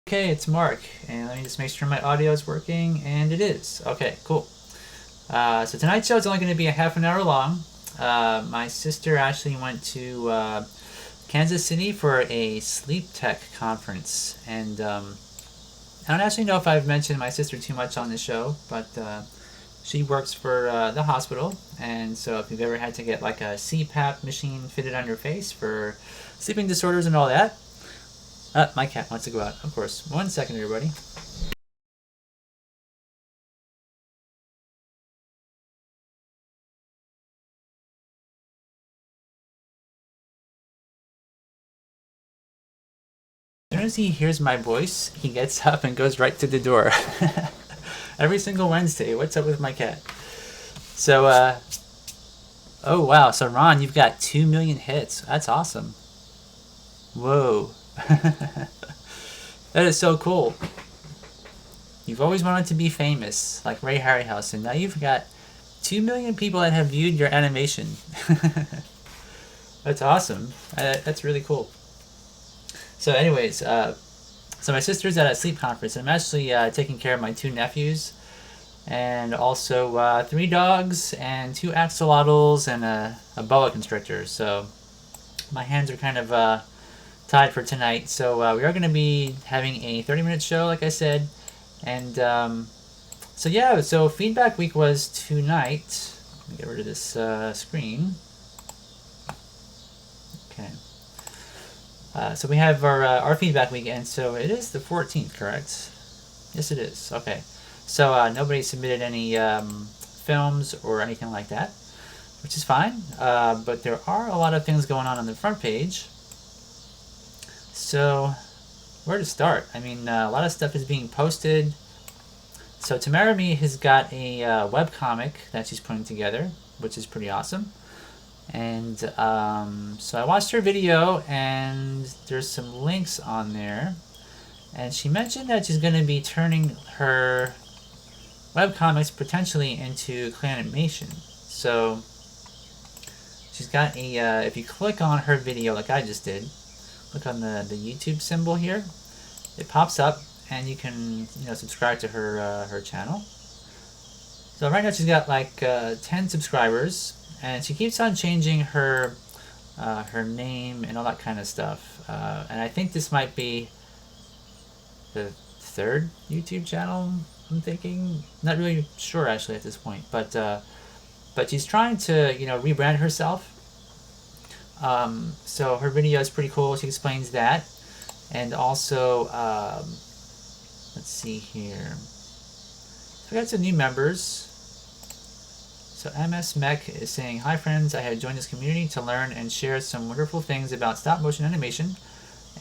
Okay, it's Mark, and let me just make sure my audio is working, and it is. Okay, cool. So tonight's show is only going to be a half an hour long. My sister actually went to Kansas City for a sleep tech conference, and I don't actually know if I've mentioned my sister too much on the show, but she works for the hospital, and so if you've ever had to get like a CPAP machine fitted on your face for sleeping disorders and all that, my cat wants to go out, of course. 1 second, everybody. As soon as he hears my voice, he gets up and goes right to the door. Every single Wednesday. What's up with my cat? So, oh wow. So, Ron, you've got 2 million hits. That's awesome. Whoa. That is so cool. You've always wanted to be famous, like Ray Harryhausen. Now you've got 2 million people that have viewed your animation. That's awesome. That's really cool. So, anyways, so my sister's at a sleep conference, and I'm actually taking care of my 2 nephews, and also 3 dogs, and 2 axolotls, and a boa constrictor. So my hands are kind of tied for tonight. So we are going to be having a 30-minute show, like I said, and so yeah. So feedback week was tonight. Let me get rid of this screen. Okay. So we have our feedback weekend. So it is the 14th, correct? Yes, it is. Okay. So nobody submitted any films or anything like that, which is fine. But there are a lot of things going on the front page. So where to start? I mean, a lot of stuff is being posted. So Tamara Me has got a web comic that she's putting together, which is pretty awesome. And so I watched her video, and there's some links on there. And she mentioned that she's going to be turning her webcomics potentially into Claymation. So she's got a, if you click on her video like I just did, look on the YouTube symbol here, it pops up, and you can subscribe to her channel. So right now she's got like 10 subscribers, and she keeps on changing her name and all that kind of stuff. And I think this might be the 3rd YouTube channel, I'm thinking. Not really sure actually at this point, but she's trying to rebrand herself. So her video is pretty cool. She explains that, and also let's see here. So we got some new members. So MS Mech is saying, "Hi friends, I have joined this community to learn and share some wonderful things about stop motion animation.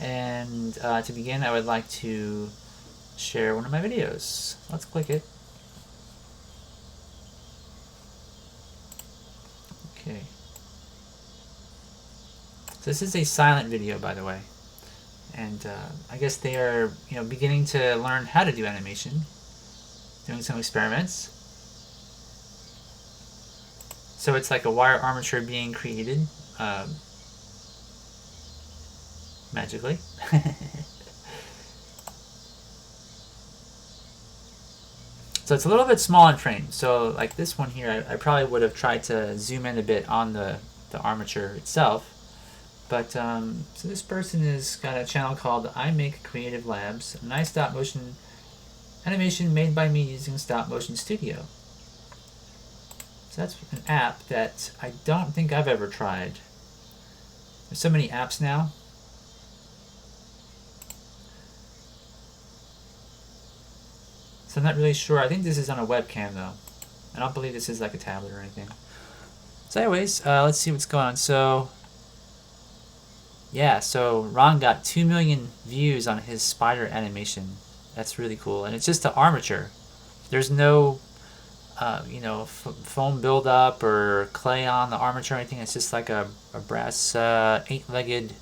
And to begin, I would like to share one of my videos." Let's click it. Okay. So this is a silent video, by the way. And I guess they are beginning to learn how to do animation, doing some experiments. So it's like a wire armature being created magically. So it's a little bit small in frame. So like this one here, I probably would have tried to zoom in a bit on the armature itself. But so this person has got a channel called I Make Creative Labs, a nice stop motion animation made by me using Stop Motion Studio. So that's an app that I don't think I've ever tried. There's so many apps now. So I'm not really sure. I think this is on a webcam though. I don't believe this is like a tablet or anything. So anyways, let's see what's going on. So yeah, so Ron got 2 million views on his spider animation. That's really cool. And it's just the armature. There's no foam buildup or clay on the armature or anything. It's just like a brass 8-legged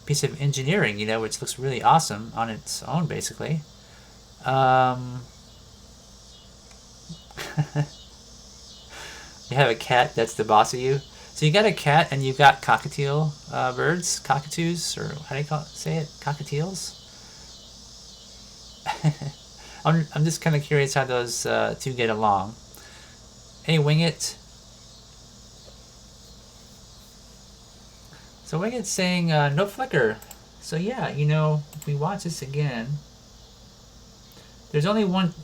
piece of engineering, which looks really awesome on its own, basically. You have a cat that's the boss of you. So you got a cat and you got cockatiel birds, cockatoos, or how do you say it? Cockatiels? I'm just kind of curious how those two get along. Hey, Wing It. So Wing It's saying no flicker. So yeah, you know, if we watch this again, there's only one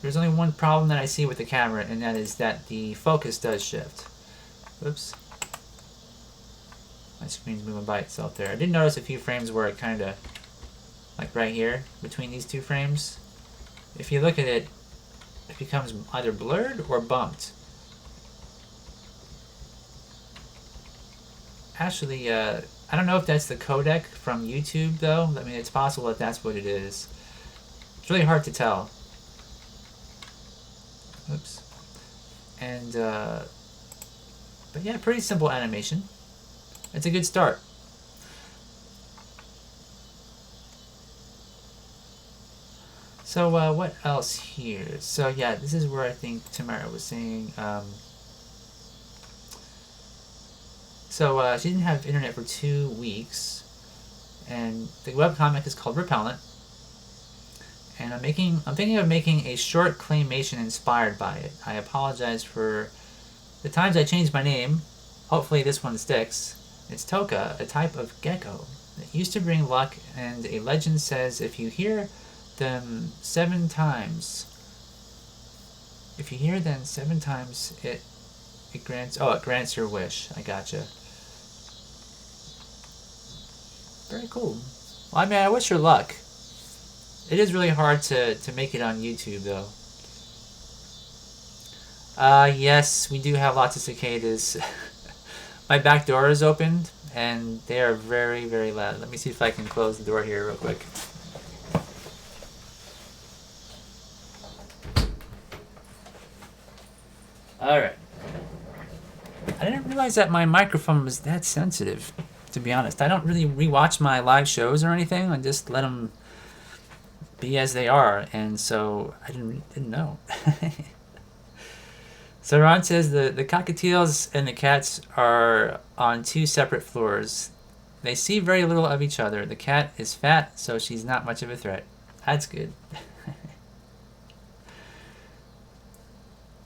there's only one problem that I see with the camera, and that is that the focus does shift. Oops. My screen's moving by itself there. I did notice a few frames where it kind of, like right here, between these two frames. If you look at it, it becomes either blurred or bumped. Actually, I don't know if that's the codec from YouTube, though. I mean, it's possible that that's what it is. It's really hard to tell. Oops. And, but yeah, pretty simple animation. It's a good start. So what else here? So yeah, this is where I think Tamara was saying. So she didn't have internet for 2 weeks, and the webcomic is called Repellent. And I'm thinking of making a short claymation inspired by it. I apologize for the times I changed my name. Hopefully this one sticks. It's Toka, a type of gecko that used to bring luck, and a legend says if you hear them 7 times, it grants your wish. I gotcha. Very cool. Well, I mean, I wish her luck. It is really hard to make it on YouTube, though. Yes, we do have lots of cicadas. My back door is opened, and they are very, very loud. Let me see if I can close the door here real quick. Alright. I didn't realize that my microphone was that sensitive, to be honest. I don't really rewatch my live shows or anything. I just let them be as they are, and so I didn't know. So Ron says the cockatiels and the cats are on 2 separate floors. They see very little of each other. The cat is fat, so she's not much of a threat. That's good.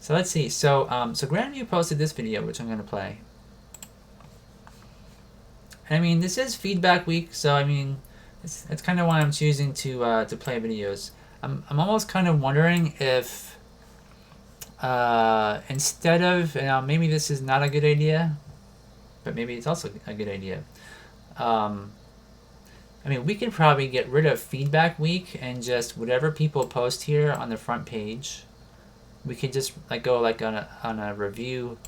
So let's see. So Grandview posted this video, which I'm going to play. I mean, this is feedback week, so I mean, that's kind of why I'm choosing to play videos. I'm almost kind of wondering if instead of, maybe this is not a good idea, but maybe it's also a good idea. I mean, we could probably get rid of feedback week and just whatever people post here on the front page, we could just go on a review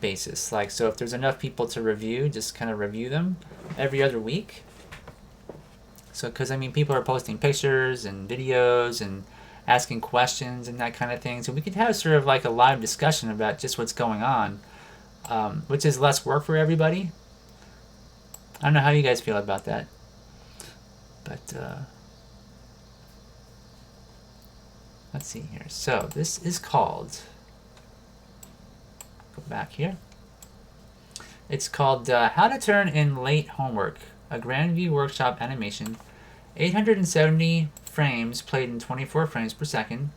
basis. Like, so if there's enough people to review, just kind of review them every other week. So, because I mean, people are posting pictures and videos and asking questions and that kind of thing. So we could have sort of like a live discussion about just what's going on, which is less work for everybody. I don't know how you guys feel about that, but let's see here. So this is called, go back here. It's called How to Turn in Late Homework, a Grandview Workshop animation. 870 frames played in 24 frames per second.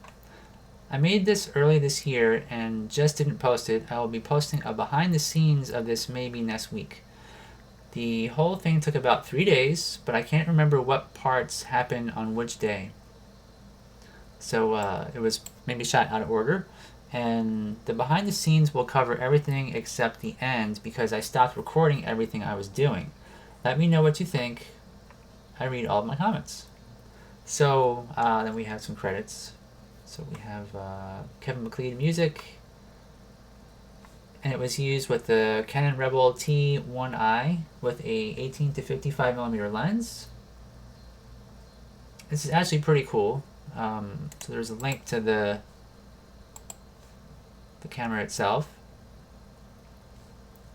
I made this early this year and just didn't post it. I will be posting a behind the scenes of this maybe next week. The whole thing took about 3 days, but I can't remember what parts happened on which day. So it was maybe shot out of order. And the behind the scenes will cover everything except the end because I stopped recording everything I was doing. Let me know what you think. I read all of my comments. So then we have some credits. So we have Kevin MacLeod music. And it was used with the Canon Rebel T1i with a 18 to 55 millimeter lens. This is actually pretty cool. So there's a link to the camera itself.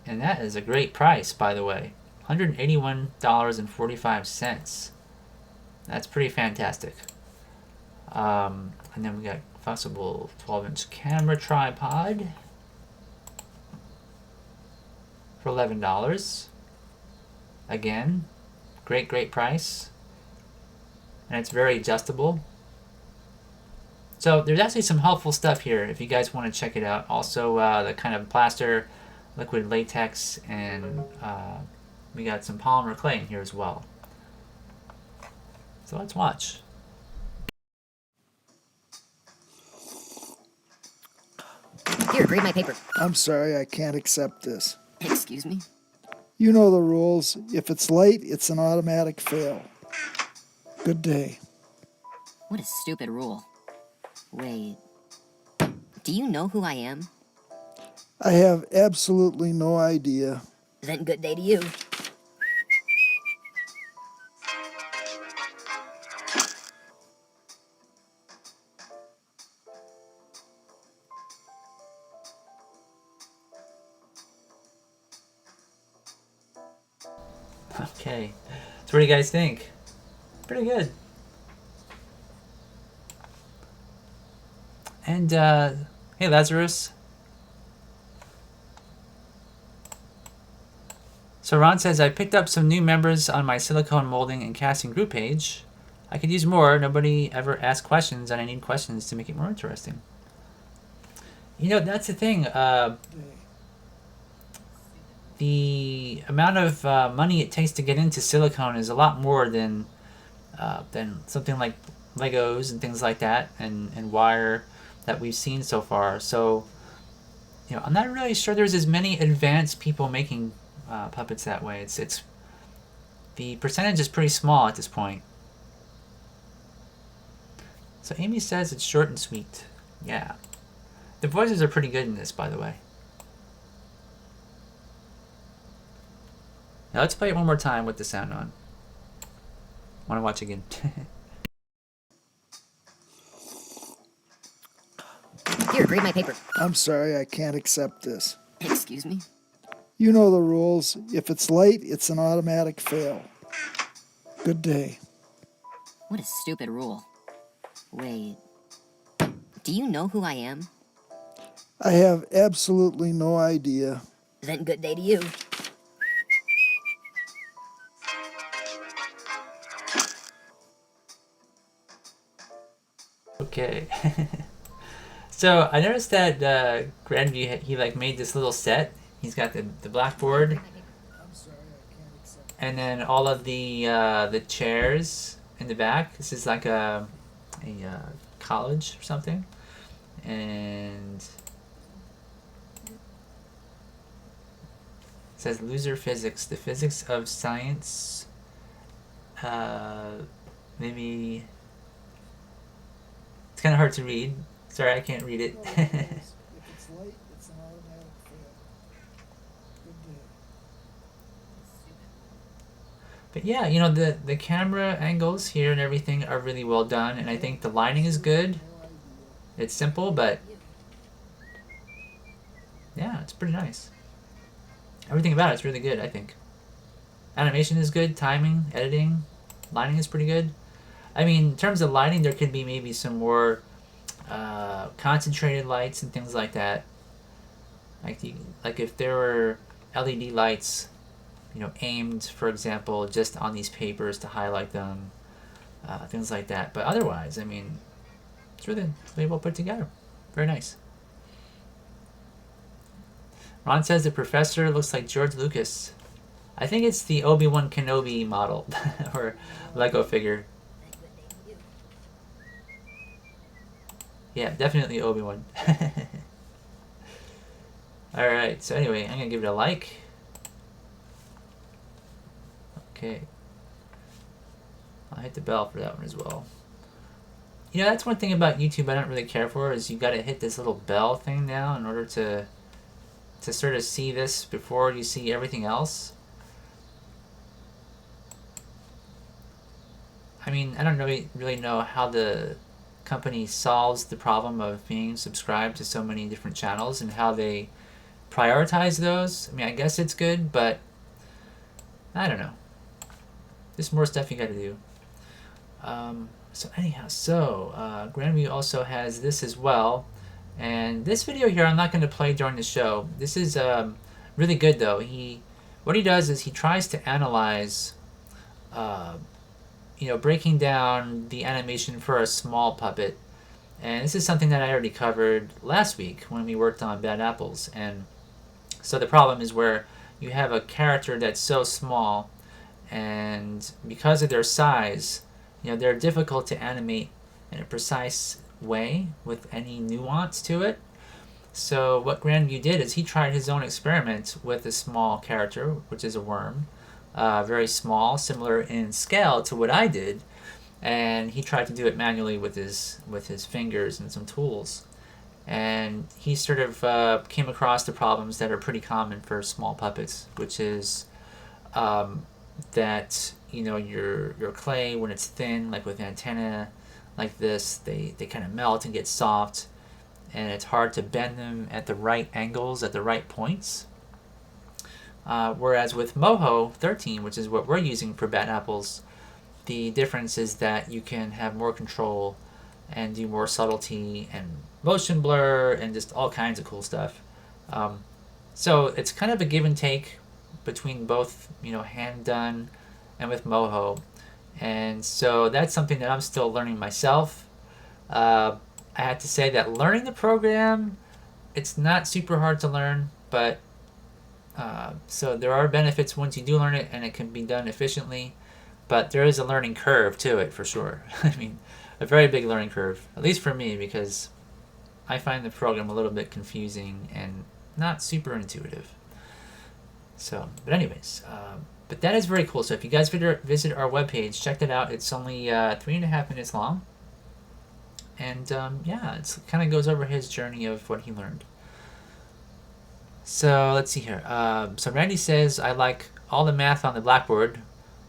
And that is a great price, by the way. $181.45. That's pretty fantastic. And then we got flexible 12-inch camera tripod for $11. Again, great price. and it's very adjustable. So there's actually some helpful stuff here if you guys want to check it out. Also, the kind of plaster, liquid latex, and we got some polymer clay in here as well. So let's watch. Here, grade my paper. I'm sorry, I can't accept this. Excuse me? You know the rules. If it's late, it's an automatic fail. Good day. What a stupid rule. Wait. Do you know who I am? I have absolutely no idea. Then good day to you. Okay. So what do you guys think? Pretty good. And, hey Lazarus. So Ron says, I picked up some new members on my silicone molding and casting group page. I could use more. Nobody ever asked questions, and I need questions to make it more interesting. You know, that's the thing. The amount of money it takes to get into silicone is a lot more than something like Legos and things like that, and wire that we've seen so far. So, you know, I'm not really sure there's as many advanced people making puppets that way. It's the percentage is pretty small at this point. So Amy says it's short and sweet. Yeah. The voices are pretty good in this, by the way. Now let's play it one more time with the sound on. Want to watch again? Here, grade my paper. I'm sorry, I can't accept this. Excuse me? You know the rules. If it's late, it's an automatic fail. Good day. What a stupid rule. Wait. Do you know who I am? I have absolutely no idea. Then good day to you. Okay. So I noticed that Grandview, he like made this little set. He's got the blackboard, and then all of the chairs in the back. This is like a college or something, and it says loser physics, the physics of science. Maybe it's kind of hard to read. Sorry, I can't read it. If it's late, it's an automatic fail. Good day. But yeah, you know, the camera angles here and everything are really well done, and I think the lighting is good. It's simple, but yeah, it's pretty nice. Everything about it's really good, I think. Animation is good, timing, editing, lighting is pretty good. I mean, in terms of lighting, there could be maybe some more concentrated lights and things like that. Like if there were LED lights, you know, aimed, for example, just on these papers to highlight them, things like that. But otherwise, I mean, it's really well put together. Very nice. Ron says the professor looks like George Lucas. I think it's the Obi-Wan Kenobi model or Lego figure. Yeah, definitely Obi-Wan. Alright, so anyway, I'm going to give it a like. Okay. I'll hit the bell for that one as well. You know, that's one thing about YouTube I don't really care for, is you got to hit this little bell thing now in order to sort of see this before you see everything else. I mean, I don't really know how the company solves the problem of being subscribed to so many different channels and how they prioritize those. I mean, I guess it's good, but I don't know. There's more stuff you got to do. So anyhow, Grandview also has this as well. And this video here I'm not going to play during the show. This is really good though. What he does is he tries to analyze breaking down the animation for a small puppet. And this is something that I already covered last week when we worked on Bad Apples. And so the problem is where you have a character that's so small, and because of their size, they're difficult to animate in a precise way with any nuance to it. So what Grandview did is he tried his own experiment with a small character, which is a worm, very small, similar in scale to what I did, and he tried to do it manually with his fingers and some tools. And he sort of came across the problems that are pretty common for small puppets, which is that your clay, when it's thin, like with antenna like this, they kind of melt and get soft, and it's hard to bend them at the right angles, at the right points. Whereas with Moho 13, which is what we're using for Bad Apples, the difference is that you can have more control and do more subtlety and motion blur and just all kinds of cool stuff. So it's kind of a give and take between both, hand done and with Moho. And so that's something that I'm still learning myself. I have to say that learning the program, it's not super hard to learn, but so there are benefits once you do learn it, and it can be done efficiently, but there is a learning curve to it for sure. I mean, a very big learning curve, at least for me, because I find the program a little bit confusing and not super intuitive. So, but anyways, but that is very cool. So if you guys visit our webpage, check that out. It's only 3.5 minutes long. And yeah, it kind of goes over his journey of what he learned. So let's see here. So Randy says, I like all the math on the blackboard.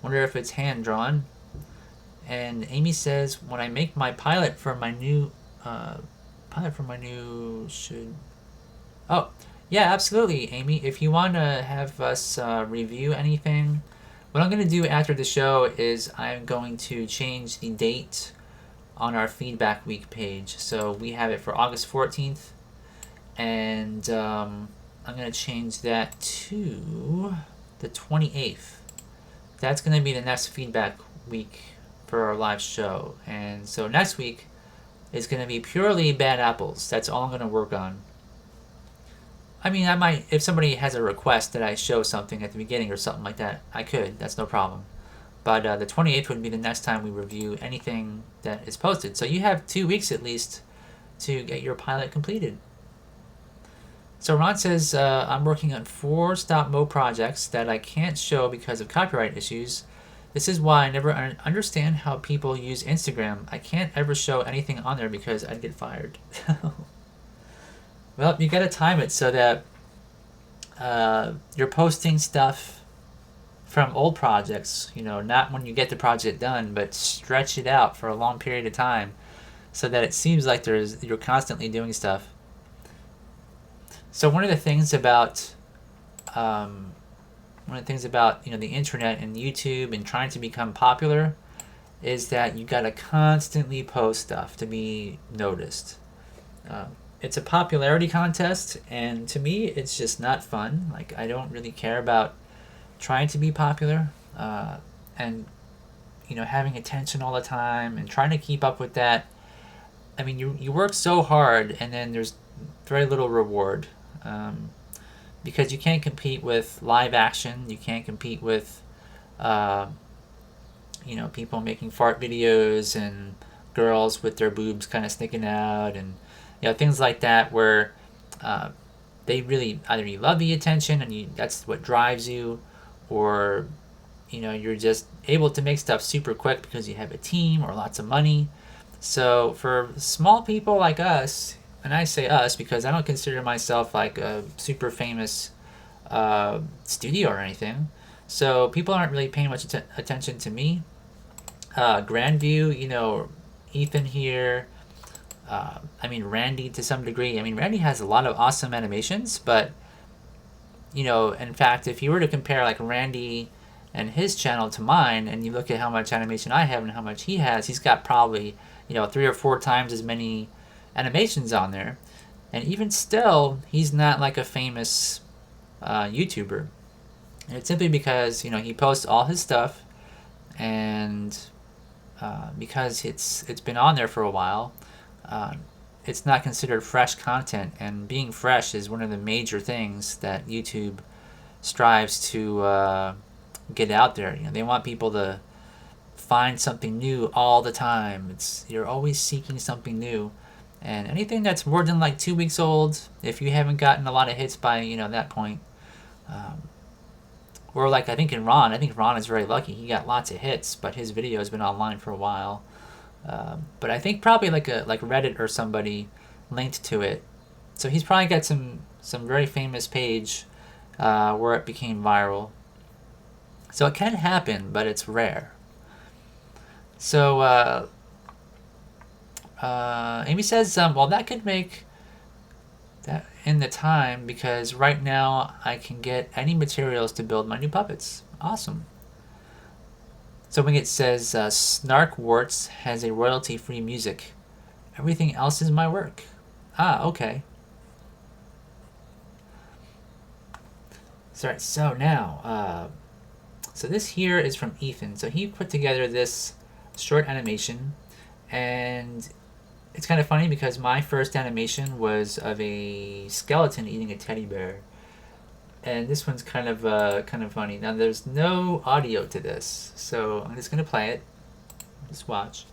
Wonder if it's hand drawn. And Amy says, when I make my pilot for my new should. Oh, yeah, absolutely, Amy. If you want to have us review anything, what I'm going to do after the show is I'm going to change the date on our feedback week page. So we have it for August 14th, and I'm going to change that to the 28th. That's going to be the next feedback week for our live show. And so next week is going to be purely Bad Apples. That's all I'm going to work on. I mean, I might, if somebody has a request that I show something at the beginning or something like that, I could. That's no problem. But the 28th would be the next time we review anything that is posted. So you have 2 weeks at least to get your pilot completed. So Ron says, I'm working on 4 stop-mo projects that I can't show because of copyright issues. This is why I never understand how people use Instagram. I can't ever show anything on there because I'd get fired. Well, you gotta time it so that you're posting stuff from old projects, not when you get the project done, but stretch it out for a long period of time so that it seems like you're constantly doing stuff. So one of the things about the internet and YouTube and trying to become popular is that you gotta constantly post stuff to be noticed. It's a popularity contest, and to me, it's just not fun. Like, I don't really care about trying to be popular, and having attention all the time and trying to keep up with that. I mean, you work so hard, and then there's very little reward, because you can't compete with live action. You can't compete with people making fart videos and girls with their boobs kind of sticking out, and things like that, where they really, either you love the attention and that's what drives you, or you're just able to make stuff super quick because you have a team or lots of money. So for small people like us, and I say us because I don't consider myself like a super famous studio or anything, so people aren't really paying much attention to me. Grandview, Ethan here, Randy to some degree. Randy has a lot of awesome animations, but in fact, if you were to compare like Randy and his channel to mine, and you look at how much animation I have and how much he has, he's got probably 3 or 4 times as many animations on there, and even still, he's not like a famous YouTuber. And it's simply because he posts all his stuff, and because it's been on there for a while. It's not considered fresh content, and being fresh is one of the major things that YouTube strives to get out there. They want people to find something new all the time. You're always seeking something new, and anything that's more than like 2 weeks old, if you haven't gotten a lot of hits by that point, or like I think Ron is very lucky. He got lots of hits, but his video has been online for a while. But I think probably like Reddit or somebody linked to it, so he's probably got some very famous page where it became viral. So it can happen, but it's rare. So Amy says, well, that could make that in the time, because right now I can get any materials to build my new puppets. Awesome. So when it says Snarkwarts has a royalty-free music, everything else is my work. Ah, okay. Sorry. So now, so this here is from Ethan. So he put together this short animation, and it's kind of funny because my first animation was of a skeleton eating a teddy bear, and this one's kind of funny. Now there's no audio to this, so I'm just gonna play it. Just watch.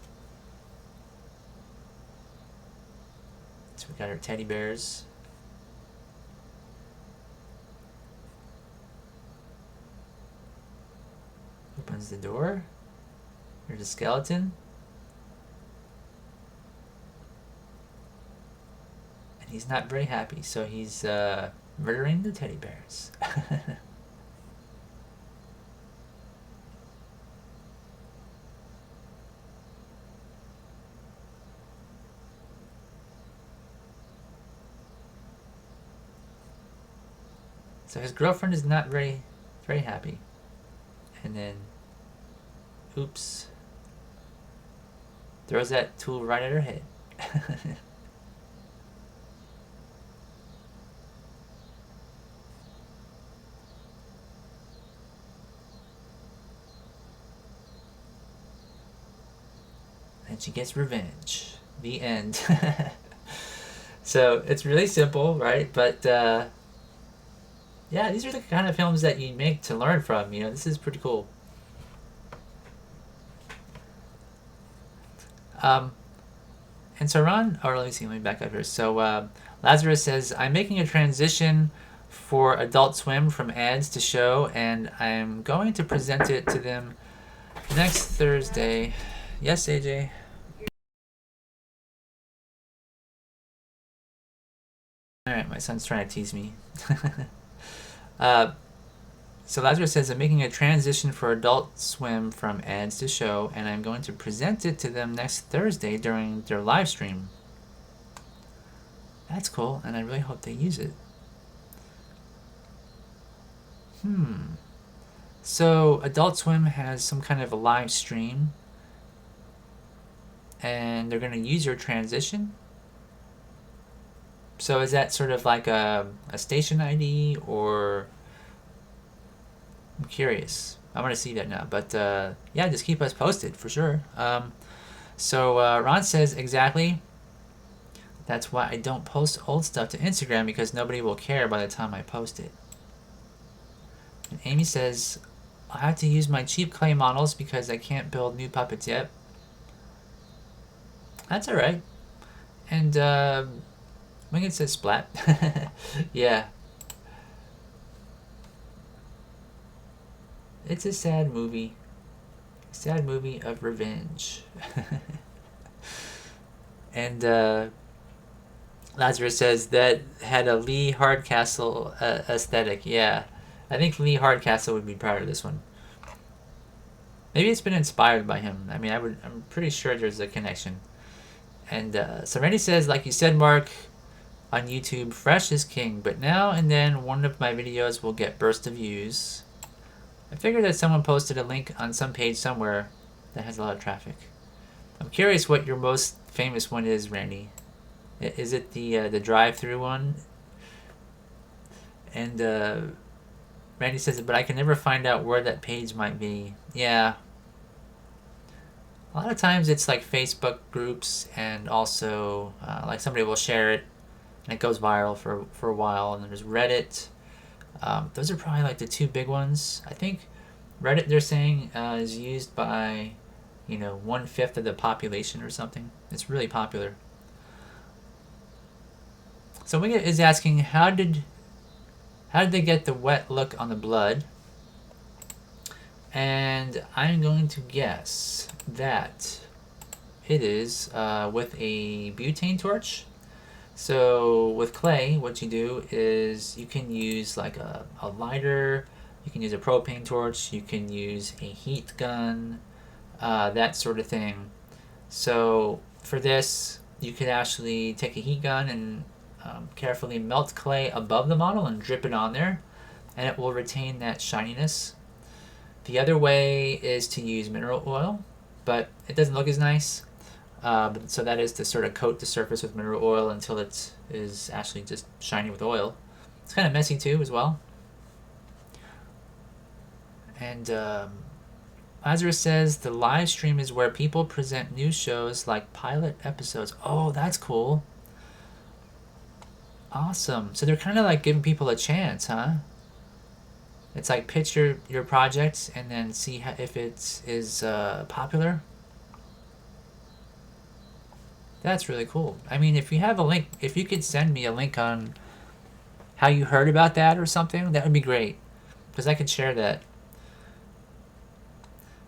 So we got our teddy bears. Opens the door. There's a skeleton. And he's not very happy, so he's murdering the teddy bears. So his girlfriend is not very happy. And then, oops, throws that tool right at her head. And she gets revenge. The end. So it's really simple, right? But yeah, these are the kind of films that you make to learn from. This is pretty cool. And so Ron, or let me back up here. So Lazarus says, I'm making a transition for Adult Swim from ads to show, and I'm going to present it to them next Thursday. Yes, AJ? Alright, my son's trying to tease me. So Lazarus says, I'm making a transition for Adult Swim from ads to show, and I'm going to present it to them next Thursday during their live stream. That's cool, and I really hope they use it. So Adult Swim has some kind of a live stream, and they're going to use your transition. So is that sort of like a station ID, or... I'm curious. I want to see that now. But yeah, just keep us posted for sure. So Ron says, exactly. That's why I don't post old stuff to Instagram, because nobody will care by the time I post it. And Amy says, I'll have to use my cheap clay models because I can't build new puppets yet. That's alright. And Winged says splat. Yeah. It's a sad movie. A sad movie of revenge. And Lazarus says that had a Lee Hardcastle aesthetic. Yeah. I think Lee Hardcastle would be proud of this one. Maybe it's been inspired by him. I mean, I'm pretty sure there's a connection. And so Randy says, like you said, Mark, on YouTube, fresh is king, but now and then one of my videos will get burst of views. I figured that someone posted a link on some page somewhere that has a lot of traffic. I'm curious what your most famous one is, Randy. Is it the drive-through one? And Randy says, but I can never find out where that page might be. Yeah. A lot of times it's like Facebook groups, and also like somebody will share it and it goes viral for a while. And then there's Reddit. Those are probably like the two big ones. I think Reddit, they're saying, is used by 1/5 of the population or something. It's really popular. So Wingit is asking, how did they get the wet look on the blood? And I'm going to guess that it is with a butane torch. So with clay, what you do is you can use like a lighter, you can use a propane torch, you can use a heat gun, that sort of thing. So for this, you could actually take a heat gun and carefully melt clay above the model and drip it on there, and it will retain that shininess. The other way is to use mineral oil, but it doesn't look as nice. So that is to sort of coat the surface with mineral oil until it is actually just shiny with oil. It's kind of messy too as well. And Lazarus says the live stream is where people present new shows like pilot episodes. Oh, that's cool. Awesome. So they're kind of like giving people a chance, huh? It's like pitch your project and then see if it is popular. That's really cool. I mean, if you have a link, if you could send me a link on how you heard about that or something, that would be great, because I can share that.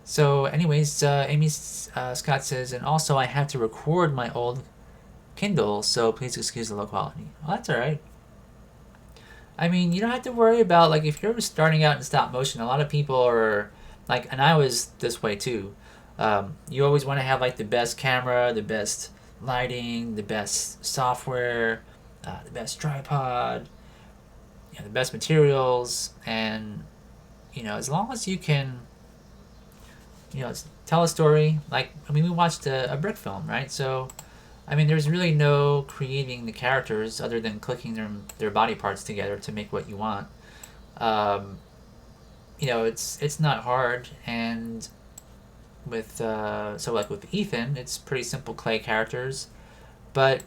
So anyways, Amy Scott says, and also I had to record my old Kindle, so please excuse the low quality. Well, that's all right. I mean, you don't have to worry about, like, if you're starting out in stop motion, a lot of people are like, and I was this way too. You always want to have like the best camera, the best lighting, the best software, the best tripod, the best materials, and as long as you can tell a story. Like, I mean, we watched a brick film, right? So I mean, there's really no creating the characters other than clicking their body parts together to make what you want. It's not hard. And with so like with Ethan, it's pretty simple clay characters, but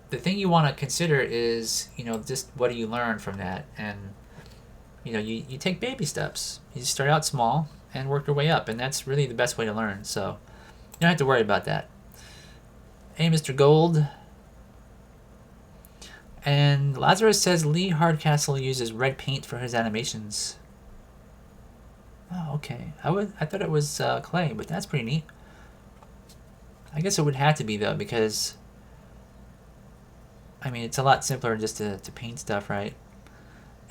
the thing you want to consider is just what do you learn from that. And you take baby steps. You start out small and work your way up, and that's really the best way to learn. So you don't have to worry about that. Hey, Mr. Gold. And Lazarus says Lee Hardcastle uses red paint for his animations. Oh, okay. I thought it was clay, but that's pretty neat. I guess it would have to be, though, because I mean, it's a lot simpler just to paint stuff, right?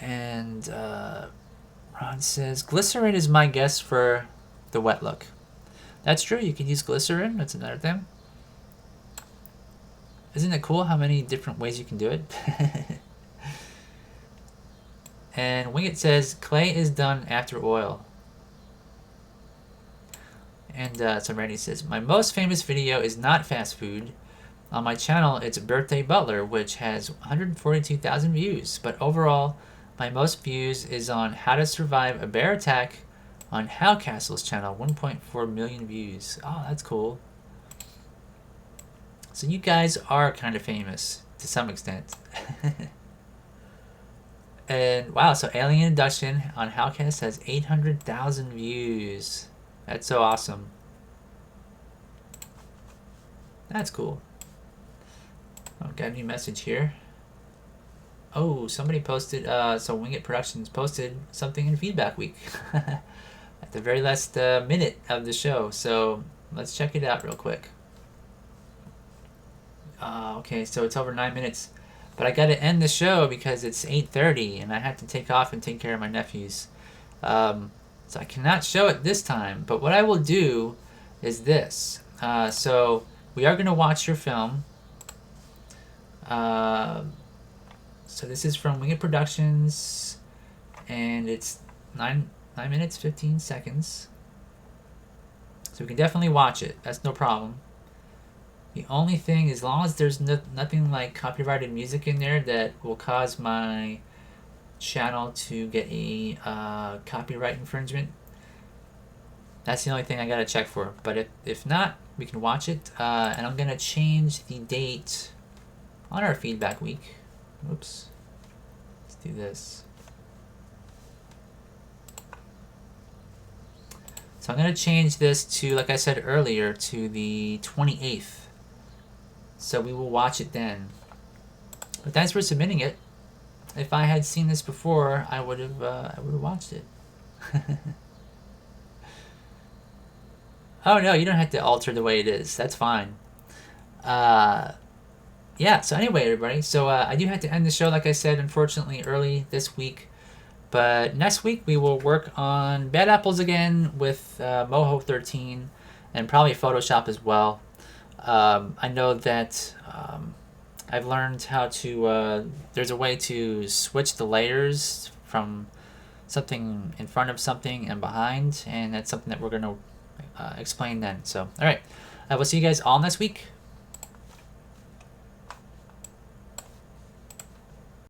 And Ron says glycerin is my guess for the wet look. That's true. You can use glycerin. That's another thing. Isn't it cool how many different ways you can do it? And Wingit says clay is done after oil. And so Randy says, my most famous video is not fast food. On my channel, it's Birthday Butler, which has 142,000 views. But overall, my most views is on How to Survive a Bear Attack on Howcastle's channel, 1.4 million views. Oh, that's cool. So you guys are kind of famous to some extent. And wow, so Alien Abduction on Howcast has 800,000 views. That's so awesome. That's cool. Oh, got a new message here. Oh, somebody posted, so Wingit Productions posted something in Feedback Week at the very last minute of the show. So let's check it out real quick. Okay, so it's over 9 minutes, but I got to end the show because it's 8:30 and I have to take off and take care of my nephews. So I cannot show it this time, but what I will do is this. So we are going to watch your film. So this is from Wingit Productions, and it's 9 minutes 15 seconds. So we can definitely watch it. That's no problem. The only thing, as long as there's nothing like copyrighted music in there that will cause my channel to get a copyright infringement, That's the only thing I gotta check for. But if not, we can watch it. And I'm gonna change the date on our feedback week. Oops. Let's do this. So I'm gonna change this to, like I said earlier, to the 28th. So we will watch it then. But thanks for submitting it. If I had seen this before, I would have watched it. Oh no, you don't have to alter the way it is. That's fine. Yeah, so anyway, everybody. So I do have to end the show, like I said, unfortunately, early this week. But next week, we will work on Bad Apples again with Moho 13 and probably Photoshop as well. I know that I've learned how to... there's a way to switch the layers from something in front of something and behind, and that's something that we're going to explain then. So, all right. I will see you guys all next week.